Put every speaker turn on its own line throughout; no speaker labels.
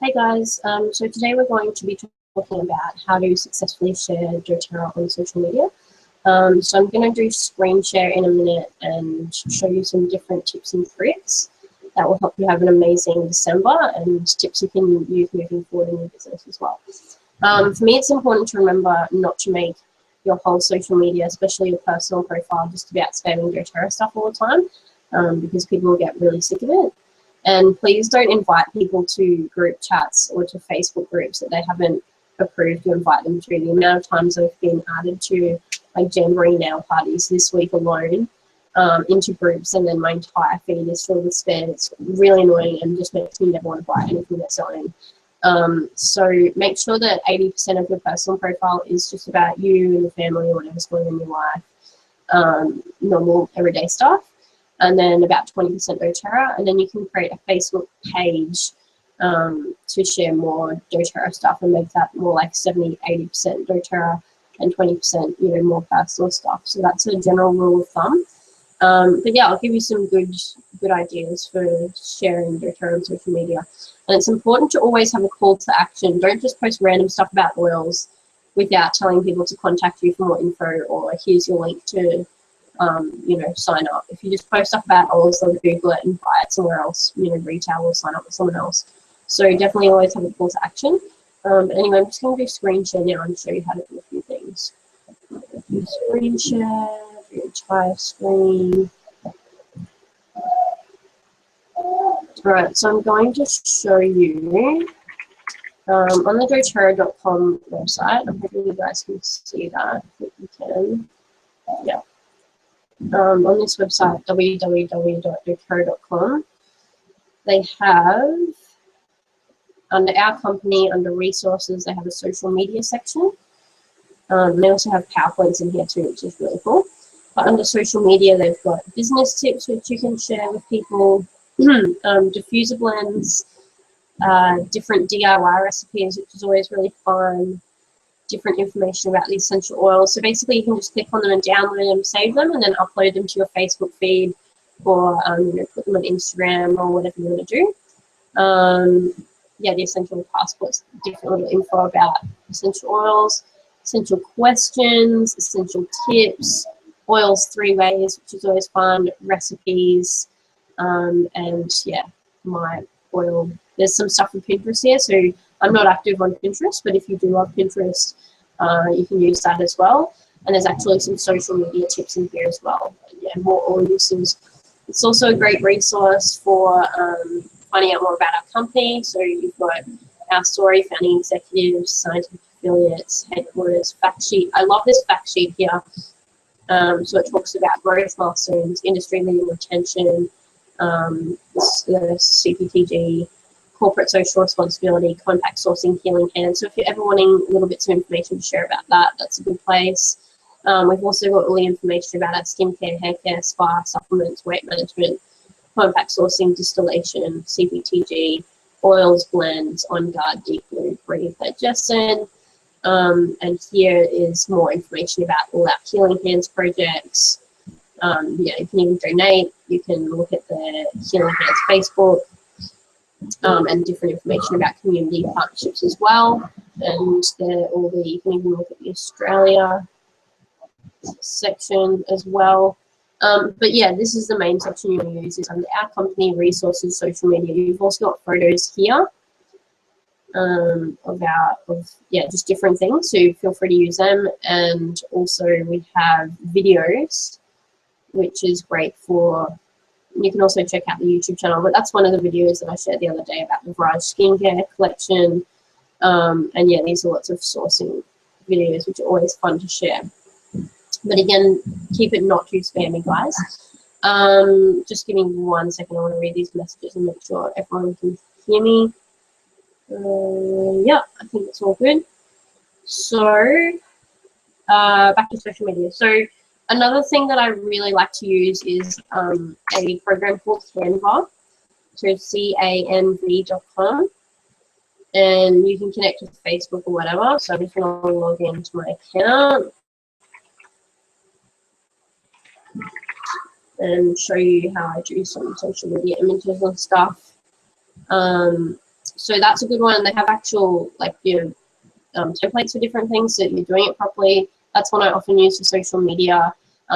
Hey guys, so today we're going to be talking about how to successfully share doTERRA on social media. So I'm going to do screen share in a minute and show you some different tips and tricks that will help you have an amazing December and tips you can use moving forward in your business as well. For me, it's important to remember not to make your whole social media, especially your personal profile, just about spamming doTERRA stuff all the time, because people will get really sick of it. And please don't invite people to group chats or to Facebook groups that they haven't approved to invite them to. The amount of times I've been added to like jamboree nail parties this week alone into groups, and then my entire feed is filled with spam. It's really annoying and just makes me never want to buy anything that's on. So make sure that 80% of your personal profile is just about you and your family or whatever's going on in your life, normal everyday stuff. And then about 20% doTERRA, and then you can create a Facebook page to share more doTERRA stuff and make that more like 70–80% doTERRA and 20% more personal stuff. So that's a general rule of thumb. But yeah, I'll give you some good ideas for sharing doTERRA on social media. And it's important to always have a call to action. Don't just post random stuff about oils without telling people to contact you for more info, or here's your link to sign up. If you just post stuff about oils, they'll Google it and buy it somewhere else, retail, or sign up with someone else. So definitely always have a call to action. Anyway, I'm just going to do screen share now and show you how to do a few things. Do screen share, do entire screen. Alright, so I'm going to show you on the doTERRA.com website. I'm hoping you guys can see that. I think you can. Yeah. On this website, www.doTERRA.com, they have, under our company, under resources, they have a social media section. They also have PowerPoints in here too, which is really cool. But under social media, they've got business tips, which you can share with people, diffuser blends, different DIY recipes, which is always really fun, different information about the essential oils. So basically you can just click on them and download them, save them, and then upload them to your Facebook feed, or put them on Instagram or whatever you want to do. Yeah, the essential passports, different little info about essential oils, essential questions, essential tips, oils 3 ways, which is always fun, recipes, and yeah, my oil. There's some stuff from Pinterest here, so I'm not active on Pinterest, but if you do love Pinterest, you can use that as well. And there's actually some social media tips in here as well. Yeah, more oil uses. It's also a great resource for finding out more about our company. So you've got our story, founding executives, scientific affiliates, headquarters, fact sheet. I love this fact sheet here. So it talks about growth milestones, industry leading retention, the CPTG, corporate social responsibility, contact sourcing, healing hands. So if you're ever wanting little bits of information to share about that, that's a good place. We've also got all the information about our skincare, hair care, spa, supplements, weight management, contact sourcing, distillation, CPTG, oils, blends, On Guard, Deep Blue, Breathe, Digestion. And here is more information about all our healing hands projects. Yeah, you can even donate. You can look at the Healing Hands Facebook. And different information about community partnerships as well. And you can even look at the Australia section as well. But yeah, this is the main section you want to use, is under our company, resources, social media. You've also got photos here just different things, so feel free to use them. And also we have videos, which is great for. You can also check out the YouTube channel, but that's one of the videos that I shared the other day about the Virage skincare collection. And yeah, these are lots of sourcing videos, which are always fun to share. But again, keep it not too spammy, guys. Just give me 1 second. I want to read these messages and make sure everyone can hear me. Yeah, I think it's all good. So back to social media. So another thing that I really like to use is a program called Canva, so canv.com, and you can connect with Facebook or whatever. So I'm just going to log into my account and show you how I do some social media images and stuff. So that's a good one. They have actual like templates for different things so that you're doing it properly. That's one I often use for social media.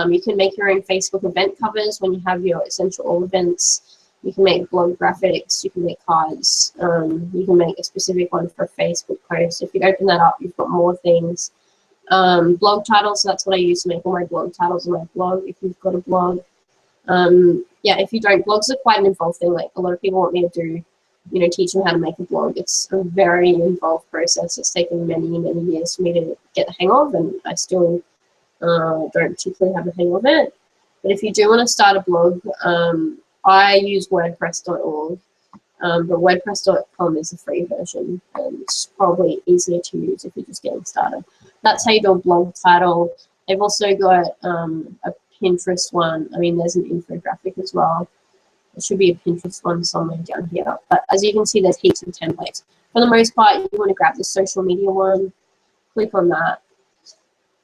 You can make your own Facebook event covers when you have your essential oil events. You can make blog graphics, you can make cards, you can make a specific one for a Facebook post. If you open that up, you've got more things. Blog titles, so that's what I use to make all my blog titles on my blog, if you've got a blog. Yeah, if you don't, blogs are quite an involved thing. Like a lot of people want me to do, teach them how to make a blog. It's a very involved process. It's taken many, many years for me to get the hang of, and I still don't particularly have the hang of it. But if you do want to start a blog, I use WordPress.org, but WordPress.com is the free version, and it's probably easier to use if you're just getting started. That's how you do a blog title. They've also got a Pinterest one. I mean, there's an infographic as well. There should be a Pinterest one somewhere down here. But as you can see, there's heaps of templates. For the most part, you want to grab the social media one, click on that,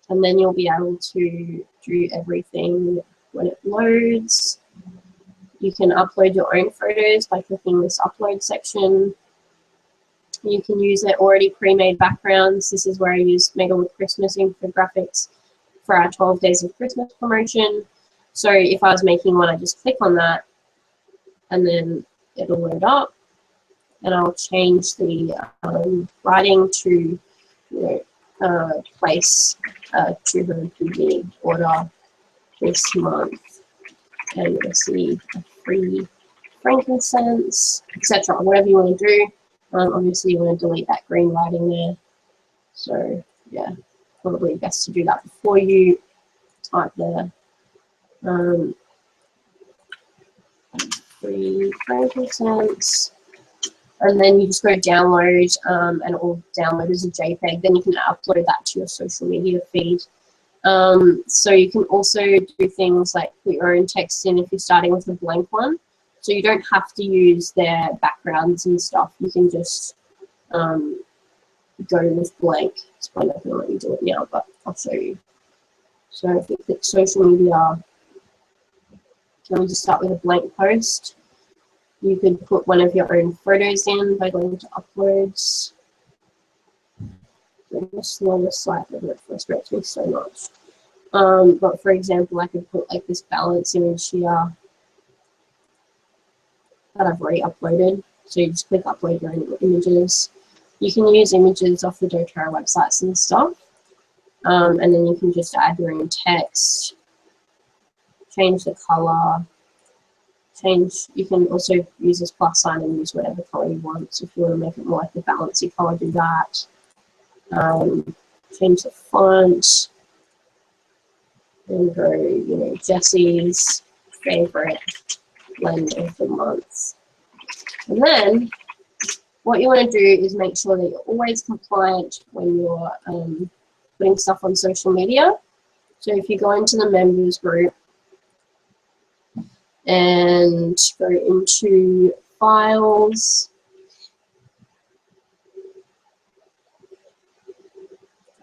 and then you'll be able to do everything when it loads. You can upload your own photos by clicking this upload section. You can use their already pre-made backgrounds. This is where I use Mega with Christmas infographics for our 12 Days of Christmas promotion. So if I was making one, I just click on that and then it'll load up, and I'll change the writing to place 200 PV order this month and receive a free frankincense, etc. Whatever you want to do. Obviously you want to delete that green writing there. So yeah, probably best to do that before you type there. Free frankincense. And then you just go download, and it will download as a JPEG. Then you can upload that to your social media feed. So you can also do things like put your own text in if you're starting with a blank one. So you don't have to use their backgrounds and stuff. You can just go with blank. It's probably not going to let me do it now, but I'll show you. So if you click social media, can we just start with a blank post? You could put one of your own photos in by going to uploads. Just slow this slightly, but it frustrates me so much. But for example, I could put like this balance image here that I've already uploaded. So you just click upload your own images. You can use images off the doTERRA websites and stuff. And then you can just add your own text, change the color, you can also use this plus sign and use whatever color you want. So if you want to make it more like a balancey color, do that. Change the font, and go, Jesse's favorite blend of the month. And then what you want to do is make sure that you're always compliant when you're putting stuff on social media. So if you go into the members group and go into files,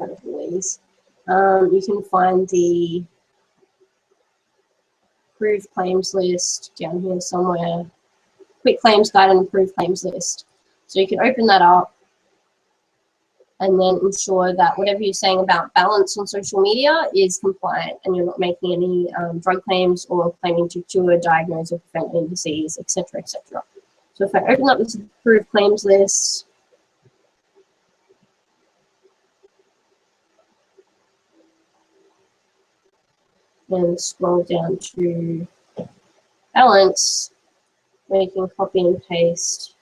you can find the approved claims list down here somewhere. Quick claims guide and approved claims list. So you can open that up and then ensure that whatever you're saying about balance on social media is compliant and you're not making any drug claims or claiming to cure, diagnose, or prevent any disease, etc., etc. So if I open up this approved claims list, and scroll down to balance, we can copy and paste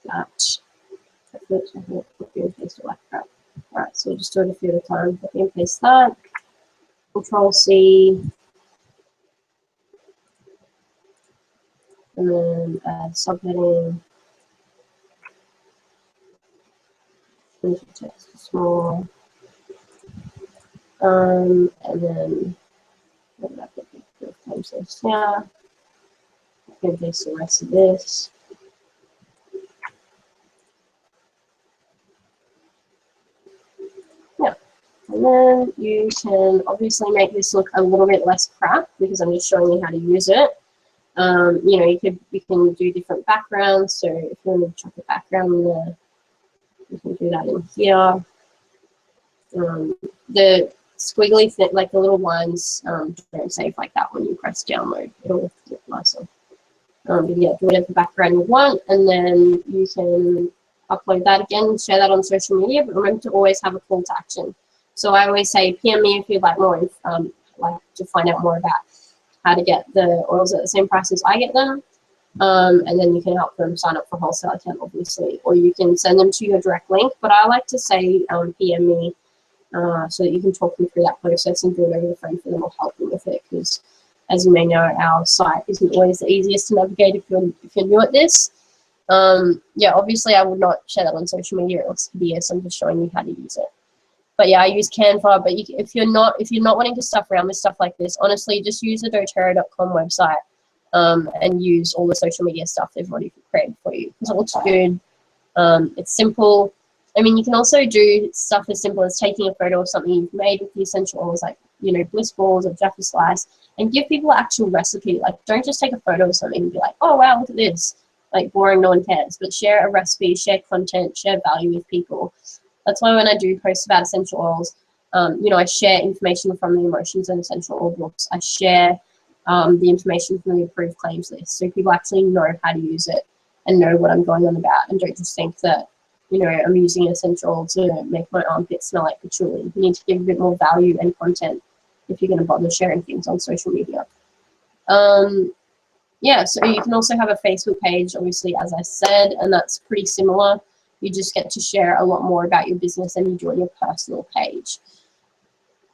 that. Oops, I can't copy and paste it like crap. Alright, so we'll just do it a few at a time. Copy and paste that. Control C. And then add subheading. Change the text to small. And then what did I put the claims list here? I can paste the rest of this. Yeah. And then you can obviously make this look a little bit less crap because I'm just showing you how to use it. You know, you can do different backgrounds. So if you want to chuck a background in there, you can do that in here. The squiggly thing, like the little lines, don't save like that when you press download. It'll look nicer. But yeah, do whatever background you want, and then you can upload that again, share that on social media. But remember to always have a call to action. So I always say, PM me if you'd like more, like to find out more about how to get the oils at the same price as I get them. And then you can help them sign up for wholesale account, obviously, or you can send them to your direct link. But I like to say PM me so that you can talk them through that process and do it over the phone for them or help them with it. Because as you may know, our site isn't always the easiest to navigate if you're new at this. Yeah, obviously I would not share that on social media. It looks hideous. I'm just showing you how to use it. But yeah, I use Canva. But if you're not wanting to stuff around with stuff like this, honestly, just use the doTERRA.com website and use all the social media stuff they've already created for you because it looks good. It's simple. I mean, you can also do stuff as simple as taking a photo of something you've made with the essential oils, like, you know, bliss balls or Jaffa slice, and give people an actual recipe. Like, don't just take a photo of something and be like, oh wow, look at this, like boring, no one cares. But share a recipe, share content, share value with people. That's why when I do posts about essential oils, you know, I share information from the Emotions and Essential Oil books. I share the information from the approved claims list, so people actually know how to use it and know what I'm going on about, and don't just think that, you know, I'm using essential oil to make my armpits smell like patchouli. You need to give a bit more value and content if you're going to bother sharing things on social media. Yeah, so you can also have a Facebook page, obviously, as I said, and that's pretty similar. You just get to share a lot more about your business than you do on your personal page.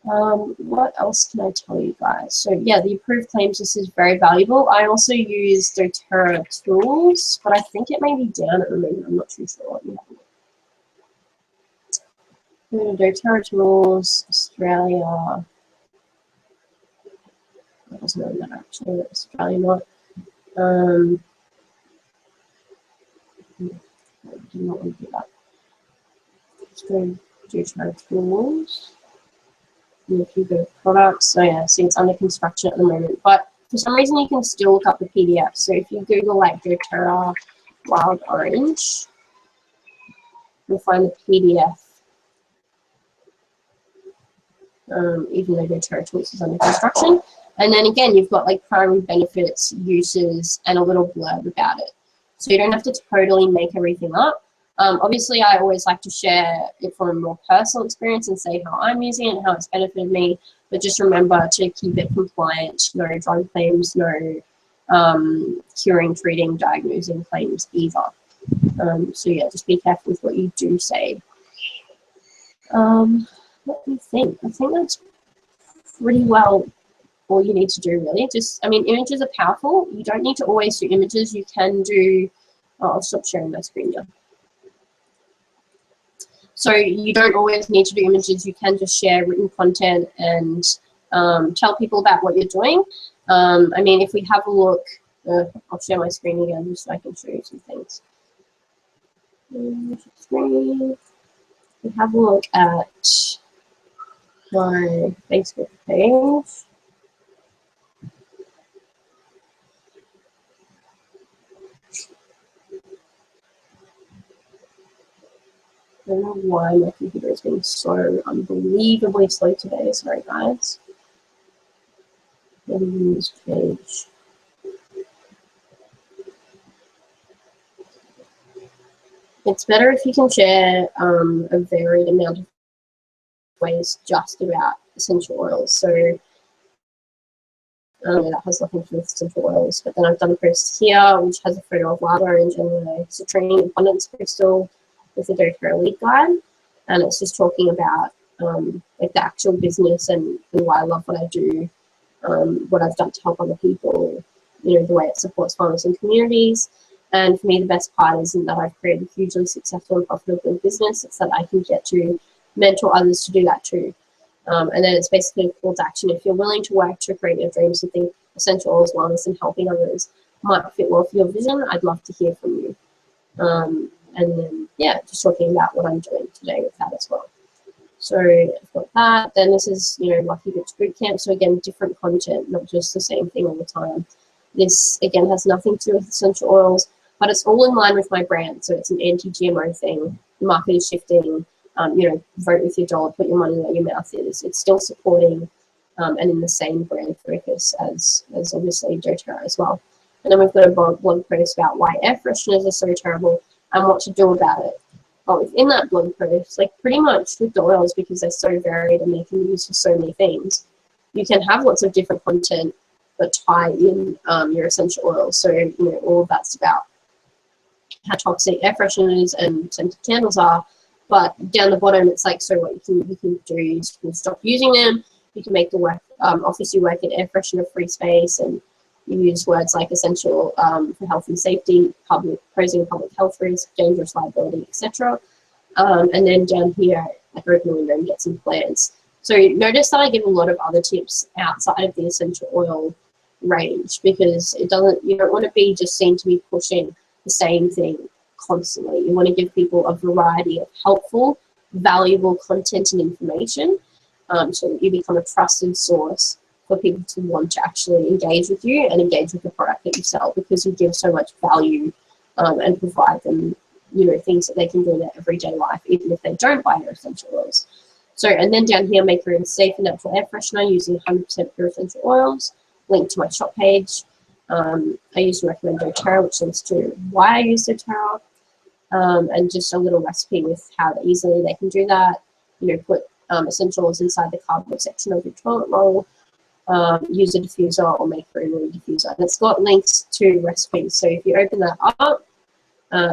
What else can I tell you guys? So yeah, the approved claims list is very valuable. I also use doTERRA tools, but I think it may be down at the moment. I'm not too sure. doTERRA tools, Australia. I wasn't knowing that actually, that's Australia not. I do not want to do that. Let's go doTERRA tools. And if you go to products, so yeah, see it's under construction at the moment. But for some reason you can still look up the PDF. So if you Google like doTERRA wild orange, you'll find the PDF. Even though doTERRA tools is under construction. And then again, you've got like primary benefits, uses, and a little blurb about it. So you don't have to totally make everything up. Obviously, I always like to share it from a more personal experience and say how I'm using it and how it's benefited me. But just remember to keep it compliant. No drug claims, no curing, treating, diagnosing claims either. So yeah, just be careful with what you do say. Let me think. I think that's pretty well all you need to do, really. Just, I mean, images are powerful. You don't need to always do images. You can do, I'll stop sharing my screen now. So you don't always need to do images. You can just share written content and tell people about what you're doing. I mean, if we have a look, I'll share my screen again just so I can show you some things. Screen. We have a look at my Facebook page. I don't know why my computer is being so unbelievably slow today. Sorry, guys. News page. It's better if you can share a varied amount of ways just about essential oils. So that has nothing to do with essential oils. But then I've done a post here which has a photo of wild orange and a citrine abundance crystal with the doTERRA lead guide, and it's just talking about like the actual business and why I love what I do, what I've done to help other people, you know, the way it supports farmers and communities. And for me, the best part isn't that I've created a hugely successful and profitable business, it's that I can get to mentor others to do that too. And then it's basically a call to action. If you're willing to work to create your dreams and think essential oils, wellness, and helping others might fit well for your vision, I'd love to hear from you. And then, yeah, just talking about what I'm doing today with that as well. So I've got that. Then this is, you know, Lucky Bits Bootcamp. So again, different content, not just the same thing all the time. This, again, has nothing to do with essential oils, but it's all in line with my brand. So it's an anti-GMO thing. The market is shifting. You know, vote with your dollar, put your money where your mouth is. It's still supporting and in the same brand focus as obviously doTERRA as well. And then we've got a blog post about why air fresheners are so terrible and what to do about it. But within that blog post, like pretty much with the oils, because they're so varied and they can be used for so many things, you can have lots of different content but tie in your essential oils. So, you know, all of that's about how toxic air fresheners and scented candles are. But down the bottom, it's like, so what you can do is you can stop using them. You can make the work office you work in air freshener free space, and you use words like essential for health and safety, posing public health risk, dangerous liability, etc. And then down here, like open a window and get some plants. So notice that I give a lot of other tips outside of the essential oil range, because you don't want to be just seen to be pushing the same thing constantly. You want to give people a variety of helpful, valuable content and information, so that you become a trusted source for people to want to actually engage with you and engage with the product that you sell, because you give so much value and provide them, you know, things that they can do in their everyday life, even if they don't buy your essential oils. So, and then down here, make your own safe and natural air freshener using 100% pure essential oils. Link to my shop page. I usually recommend doTERRA, which links to why I use doTERRA, and just a little recipe with how easily they can do that. You know, put essential oils inside the cardboard section of your toilet roll. Use a diffuser or make your own diffuser. And it's got links to recipes. So if you open that up,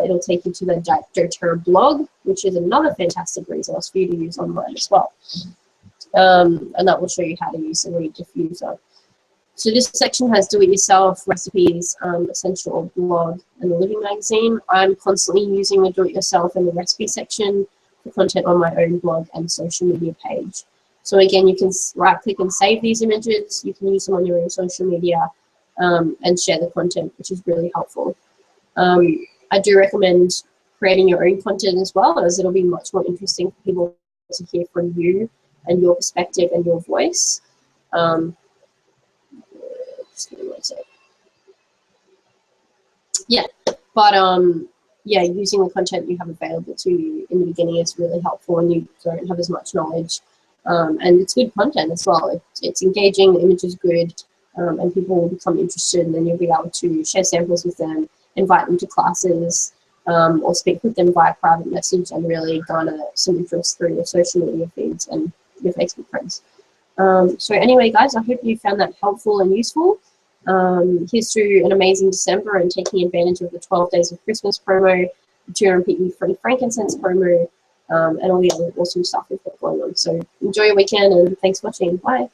it'll take you to the doTERRA blog, which is another fantastic resource for you to use online as well. And that will show you how to use the reed diffuser. So this section has do-it-yourself recipes, essential blog, and the living magazine. I'm constantly using the do-it-yourself and the recipe section for content on my own blog and social media page. So again, you can right-click and save these images. You can use them on your own social media and share the content, which is really helpful. I do recommend creating your own content as well, as it'll be much more interesting for people to hear from you and your perspective and your voice. Just give me one sec. Yeah, but yeah, using the content you have available to you in the beginning is really helpful when you don't have as much knowledge. And it's good content as well. It's engaging, the image is good, and people will become interested, and then you'll be able to share samples with them, invite them to classes, or speak with them via private message and really garner some interest through your social media feeds and your Facebook friends. So anyway, guys, I hope you found that helpful and useful. Here's to an amazing December and taking advantage of the 12 days of Christmas promo, the 200 free frankincense promo, and all the other awesome stuff we've got going on. So enjoy your weekend and thanks for watching. Bye.